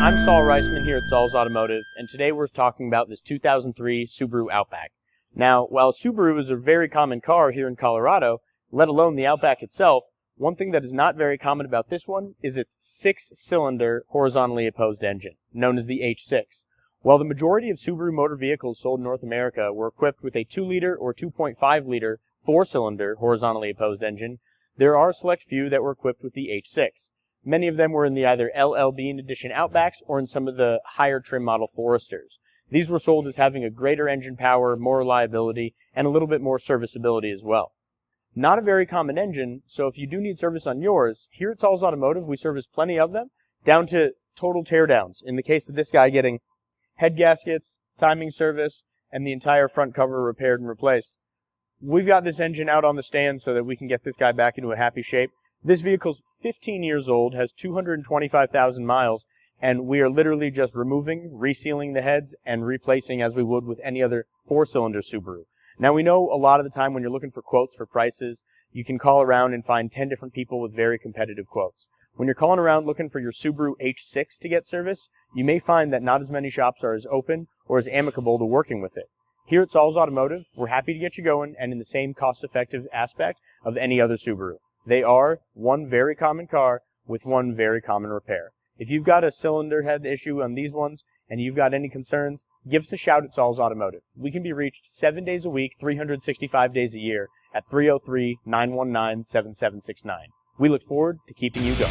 I'm Saul Reisman here at Saul's Automotive, and today we're talking about this 2003 Subaru Outback. Now, while Subaru is a very common car here in Colorado, let alone the Outback itself, one thing that is not very common about this one is its 6-cylinder horizontally opposed engine, known as the H6. While the majority of Subaru motor vehicles sold in North America were equipped with a 2-liter or 2.5-liter 4-cylinder horizontally opposed engine, there are a select few that were equipped with the H6. Many of them were in the either LL Bean Edition Outbacks or in some of the higher trim model Foresters. These were sold as having a greater engine power, more reliability, and a little bit more serviceability as well. Not a very common engine, so if you do need service on yours, here at Saul's Automotive we service plenty of them, down to total teardowns. In the case of this guy getting head gaskets, timing service, and the entire front cover repaired and replaced. We've got this engine out on the stand so that we can get this guy back into a happy shape. This vehicle's 15 years old, has 225,000 miles, and we are literally just removing, resealing the heads, and replacing as we would with any other 4-cylinder Subaru. Now we know a lot of the time when you're looking for quotes for prices, you can call around and find 10 different people with very competitive quotes. When you're calling around looking for your Subaru H6 to get service, you may find that not as many shops are as open or as amicable to working with it. Here at Saul's Automotive, we're happy to get you going and in the same cost-effective aspect of any other Subaru. They are one very common car with one very common repair. If you've got a cylinder head issue on these ones and you've got any concerns, give us a shout at Saul's Automotive. We can be reached 7 days a week, 365 days a year at 303-919-7769. We look forward to keeping you going.